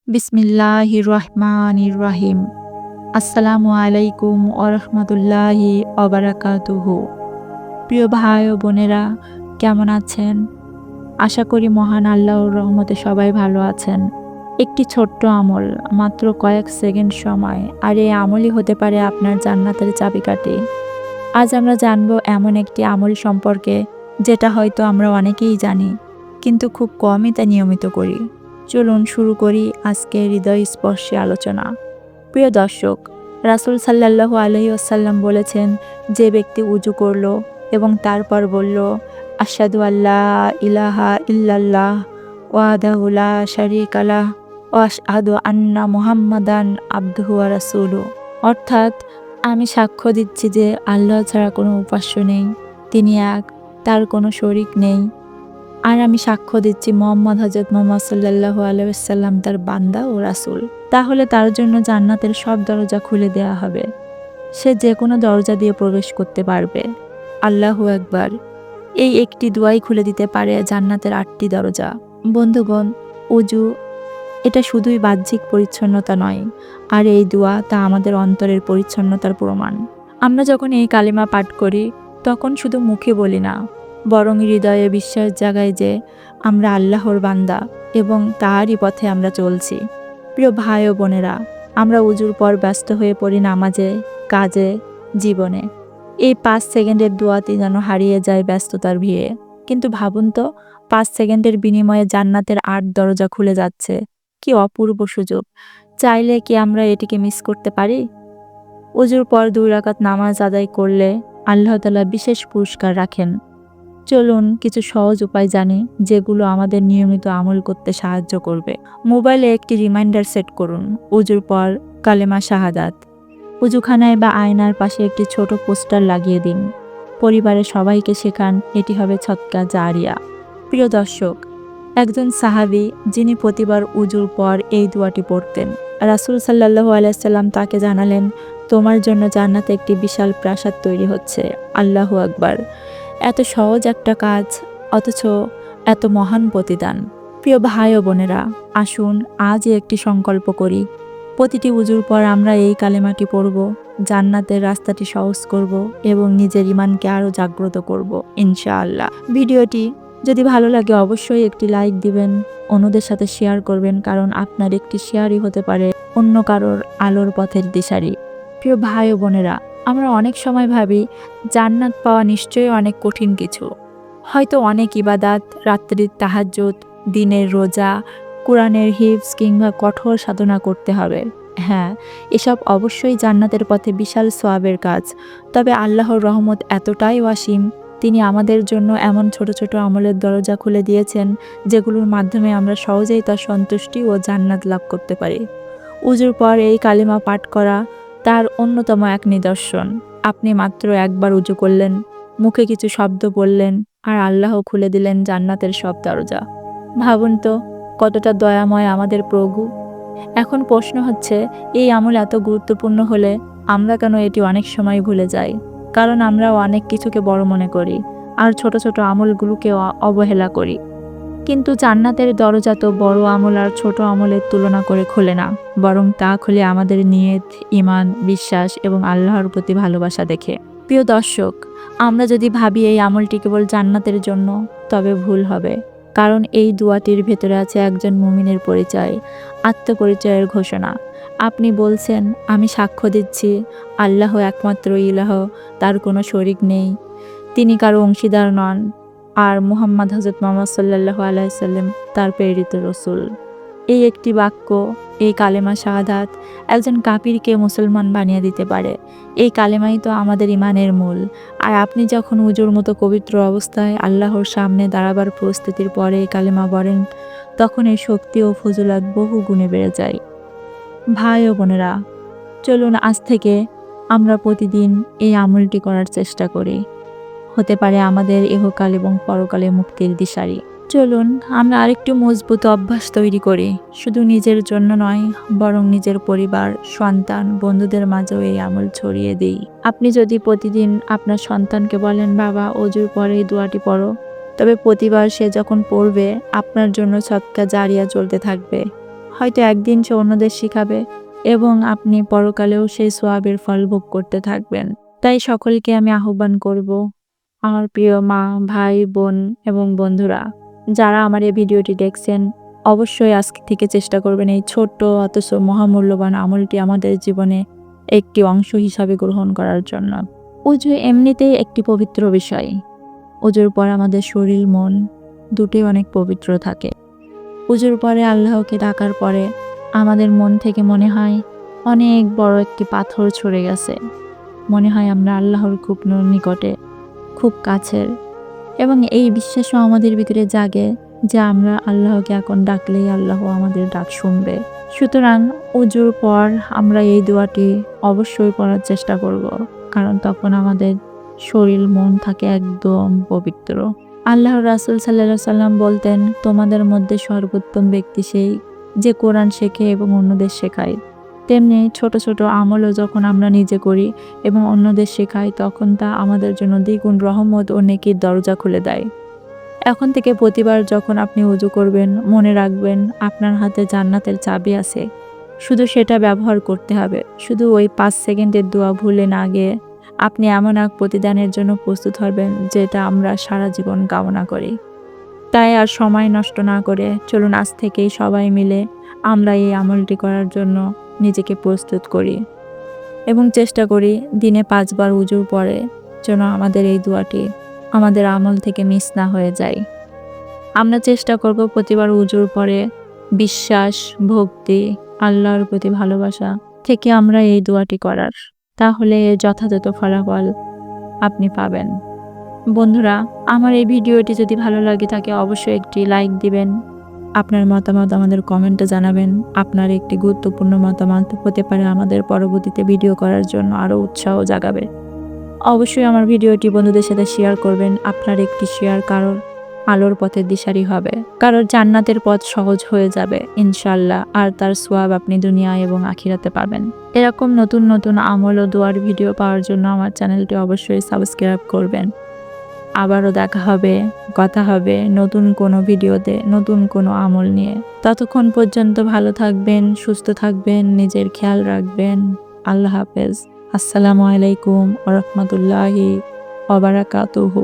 বিসমিল্লাহির রহমানির রহিম। আসসালামু আলাইকুম ওরহমতুল্লাহি ওবারাকাতুহু। প্রিয় ভাই ও বোনেরা, কেমন আছেন? আশা করি মহান আল্লাহর রহমতে সবাই ভালো আছেন। একটি ছোট্ট আমল, মাত্র কয়েক সেকেন্ড সময়, আর এই আমলই হতে পারে আপনার জান্নাতের চাবিকাঠি। আজ আমরা জানব এমন একটি আমল সম্পর্কে যেটা হয়তো আমরা অনেকেই জানি, কিন্তু খুব কমই তা নিয়মিত করি। চলুন শুরু করি আজকের হৃদয়স্পর্শী আলোচনা। প্রিয় দর্শক, রাসূল সাল্লাল্লাহু আলাইহি ওয়াসাল্লাম বলেছেন, যে ব্যক্তি উজু করল এবং তারপর বলল, আশহাদু আল্লা ইলাহা ইল্লাল্লাহ ওয়াহদাহু লা শারীকা লাহ ওয়া আশহাদু আন্না মুহাম্মাদান আবদুহু ওয়া রাসূলুহু, অর্থাৎ আমি সাক্ষ্য দিচ্ছি যে আল্লাহ ছাড়া কোনো উপাস্য নেই, তিনি এক, তার কোনো শরিক নেই। আর আমি সাক্ষ্য দিচ্ছি হযরত মুহাম্মদ সাল্লাল্লাহু আলাইহি ওয়াসাল্লাম তার বান্দা ও রাসূল। তাহলে তার জন্য জান্নাতের সব দরজা খুলে দেয়া হবে। সে যে কোনো দরজা দিয়ে প্রবেশ করতে পারবে। আল্লাহু আকবার। এই একটি দোয়াই খুলে দিতে পারে জান্নাতের ৮টি দরজা। বন্ধুগণ, ওযু এটা শুধুই বাহ্যিক পরিচ্ছন্নতা নয়, আর এই দোয়া তা আমাদের অন্তরের পরিচ্ছন্নতার প্রমাণ। আমরা যখন এই কালিমা পাঠ করি, তখন শুধু মুখে বলি না, বরং হৃদয়ে বিশ্বাস জাগায় যে আমরা আল্লাহর বান্দা এবং তারই পথে আমরা চলছি। প্রিয় ভাই ও বোনেরা, আমরা উজুর পর ব্যস্ত হয়ে পড়ি নামাজে, কাজে, জীবনে। এই ৫ সেকেন্ডের দোয়াটি যেন হারিয়ে যায় ব্যস্ততার ভিড়ে। কিন্তু ভাবুন তো, ৫ সেকেন্ডের বিনিময়ে জান্নাতের ৮ দরজা খুলে যাচ্ছে। কি অপূর্ব সুযোগ! চাইলে কি আমরা এটিকে মিস করতে পারি? ওযুর পর ২ রাকাত নামাজ আদায় করলে আল্লাহ তাআলা বিশেষ পুরস্কার রাখেন। চলুন কিছু সহজ উপায় জানি, যেগুলো আমাদের নিয়মিত আমল করতে সাহায্য করবে। মোবাইলে একটি রিমাইন্ডার সেট করুন। ওযুর পর কালেমা শাহাদাত। ওযুখানায় বা আয়নার পাশে একটি ছোট পোস্টার লাগিয়ে দিন। পরিবারের সবাইকে শেখান, এটি হবে সদকা জারিয়া। প্রিয় দর্শক, একজন সাহাবী যিনি প্রতিবার উজুর পর এই দোয়াটি পড়তেন, রাসূল সাল্লাল্লাহু আলাইহি ওয়াসাল্লাম তাকে জানালেন, তোমার জন্য জান্নাতে একটি বিশাল প্রাসাদ তৈরি হচ্ছে। আল্লাহু আকবার। এত সহজ একটা কাজ, অথচ এত মহান প্রতিদান। প্রিয় ভাই ও বোনেরা, আসুন আজই একটি সংকল্প করি। প্রতিটি উজুর পর আমরা এই কালেমাটি পড়ব, জান্নাতের রাস্তাটি সহজ করব এবং নিজের ঈমানকে আরও জাগ্রত করব ইনশাআল্লাহ। ভিডিওটি যদি ভালো লাগে অবশ্যই একটি লাইক দিবেন, অন্যদের সাথে শেয়ার করবেন, কারণ আপনার একটি শেয়ারই হতে পারে অন্য কারোর আলোর পথের দিশারি। প্রিয় ভাই ও বোনেরা, আমরা অনেক সময় ভাবি জান্নাত পাওয়া নিশ্চয়ই অনেক কঠিন কিছু। হয়তো অনেক ইবাদাত, রাত্রির তাহাজ্জুদ, দিনের রোজা, কোরআনের হিফজ কিংবা কঠোর সাধনা করতে হবে। হ্যাঁ, এসব অবশ্যই জান্নাতের পথে বিশাল সওয়াবের কাজ। তবে আল্লাহর রহমত এতটাই অসীম, তিনি আমাদের জন্য এমন ছোট ছোট আমলের দরজা খুলে দিয়েছেন, যেগুলোর মাধ্যমে আমরা সহজেই তার সন্তুষ্টি ও জান্নাত লাভ করতে পারি। উজুর পর এই কালিমা পাঠ করা তার অন্যতম এক নিদর্শন। আপনি মাত্র একবার উজু করলেন, মুখে কিছু শব্দ বললেন, আর আল্লাহ খুলে দিলেন জান্নাতের সব দরজা। ভাবুন তো, কতটা দয়াময় আমাদের প্রভু। এখন প্রশ্ন হচ্ছে, এই আমল এত গুরুত্বপূর্ণ হলে আমরা কেন এটি অনেক সময় ভুলে যাই? কারণ আমরাও অনেক কিছুকে বড় মনে করি, আর ছোট ছোট আমলগুলোকে অবহেলা করি। কিন্তু জান্নাতের দরজা তো বড় আমল আর ছোট আমলের তুলনা করে খোলে না, বরং তা খুলে আমাদের নিয়ত, ঈমান, বিশ্বাস এবং আল্লাহর প্রতি ভালোবাসা দেখে। প্রিয় দর্শক, আমরা যদি ভাবি এই আমলটি কেবল জান্নাতের জন্য, তবে ভুল হবে। কারণ এই দোয়াটির ভেতরে আছে একজন মুমিনের পরিচয়, আত্মপরিচয়ের ঘোষণা। আপনি বলছেন, আমি সাক্ষ্য দিচ্ছি আল্লাহ একমাত্র ইলাহ, তার কোনো শরিক নেই, তিনি কারো অংশীদার নন, আর হযরত মুহাম্মদ সাল্লাল্লাহু আলাইহি ওয়াসাল্লাম তার প্রেরিত রাসূল। এই একটি বাক্য, এই কালেমা শাহাদাত, একজন কাফিরকে মুসলমান বানিয়ে দিতে পারে। এই কালেমাই তো আমাদের ঈমানের মূল। আর আপনি যখন উজুর মতো পবিত্র অবস্থায় আল্লাহর সামনে দাঁড়াবার প্রস্তুতির পরে এই কালেমা পড়েন, তখন এই শক্তি ও ফজিলত বহু গুণে বেড়ে যায়। ভাই ও বোনেরা, চলুন আজ থেকে আমরা প্রতিদিন এই আমলটি করার চেষ্টা করি। হতে পারে আমাদের ইহকাল এবং পরকালে মুক্তির দিশারি। চলুন আমরা আরেকটু মজবুত অভ্যাস তৈরি করি, শুধু নিজের জন্য নয়, বরং নিজের পরিবার, সন্তান, বন্ধুদের মাঝেও এই আমল ছড়িয়ে দিই। আপনি যদি প্রতিদিন আপনার সন্তানকে বলেন, বাবা ওযুর পরে এই দোয়াটি পড়ো, তবে প্রতিবার সে যখন পড়বে, আপনার জন্য সদকা জারিয়া চলতে থাকবে। হয়তো একদিন সে অন্যদের শিখাবে এবং আপনি পরকালেও সেই সোয়াবের ফল ভোগ করতে থাকবেন। তাই সকলকে আমি আহ্বান করব, আমার প্রিয় মা, ভাই, বোন এবং বন্ধুরা, যারা আমার এই ভিডিওটি দেখছেন, অবশ্যই আজকে থেকে চেষ্টা করবেন এই ছোট্ট অথচ মহামূল্যবান আমলটি আমাদের জীবনে একটি অংশ হিসাবে গ্রহণ করার জন্য। অজু এমনিতেই একটি পবিত্র বিষয়। অজুর পর আমাদের শরীর মন দুটোই অনেক পবিত্র থাকে। অজুর পরে আল্লাহকে ডাকার পরে আমাদের মন থেকে মনে হয় অনেক বড় একটি পাথর ছড়ে গেছে। মনে হয় আমরা আল্লাহর খুব নিকটে, খুব কাছের, এবং এই বিশ্বাসও আমাদের ভিতরে জাগে যে আমরা আল্লাহকে এখন ডাকলেই আল্লাহ আমাদের ডাক শুনবে। সুতরাং অজুর পর আমরা এই দোয়াটি অবশ্যই পড়ার চেষ্টা করব, কারণ তখন আমাদের শরীর মন থাকে একদম পবিত্র। আল্লাহর রাসূল সাল্লাল্লাহু আলাইহি সাল্লাম বলতেন, তোমাদের মধ্যে সর্বোত্তম ব্যক্তি সেই যে কোরআন শেখে এবং অন্যদের শেখায়। তেমনি ছোট ছোট আমলও যখন আমরা নিজে করি এবং অন্যদের শেখাই, তখন তা আমাদের জন্য দ্বিগুণ রহমত ও নেকির দরজা খুলে দেয়। এখন থেকে প্রতিবার যখন আপনি ওযু করবেন, মনে রাখবেন আপনার হাতে জান্নাতের চাবি আছে। শুধু সেটা ব্যবহার করতে হবে। শুধু ওই ৫ সেকেন্ডের দোয়া ভুলে না গিয়ে আপনি এমন এক প্রতিদানের জন্য প্রস্তুত হবেন যেটা আমরা সারা জীবন কামনা করি। তাই আর সময় নষ্ট না করে চলুন আজ থেকেই সবাই মিলে আমরা এই আমলটি করার জন্য নিজেকে প্রস্তুত করি এবং চেষ্টা করি দিনে ৫ বার উজুর পরে যেন আমাদের এই দোয়াটি আমাদের আমল থেকে মিস না হয়ে যায়। আমরা চেষ্টা করব প্রতিবার উজুর পরে বিশ্বাস, ভক্তি, আল্লাহর প্রতি ভালোবাসা থেকে আমরা এই দোয়াটি করার। তাহলে এর যথাযথ ফলাফল আপনি পাবেন। বন্ধুরা, আমার এই ভিডিওটি যদি ভালো লাগে থাকে অবশ্যই একটি লাইক দিবেন। আপনার মতামত আমাদের কমেন্টে জানাবেন। আপনার একটি গুরুত্বপূর্ণ মতামত হতে পারে আমাদের পরবর্তীতে ভিডিও করার জন্য আরও উৎসাহ জাগাবে। অবশ্যই আমার ভিডিওটি বন্ধুদের সাথে শেয়ার করবেন। আপনার একটি শেয়ার কারোর আলোর পথের দিশারি হবে, কারোর জান্নাতের পথ সহজ হয়ে যাবে ইনশাআল্লাহ, আর তার সোয়াব আপনি দুনিয়ায় এবং আখিরাতে পাবেন। এরকম নতুন নতুন আমল ও দোয়ার ভিডিও পাওয়ার জন্য আমার চ্যানেলটি অবশ্যই সাবস্ক্রাইব করবেন। আবারও দেখা হবে, কথা হবে নতুন কোনো ভিডিওতে, নতুন কোনো আমল নিয়ে। ততক্ষণ পর্যন্ত ভালো থাকবেন, সুস্থ থাকবেন, নিজের খেয়াল রাখবেন। আল্লাহ হাফেজ। আসসালামু আলাইকুম ওয়া রাহমাতুল্লাহি ওয়া বারাকাতুহু।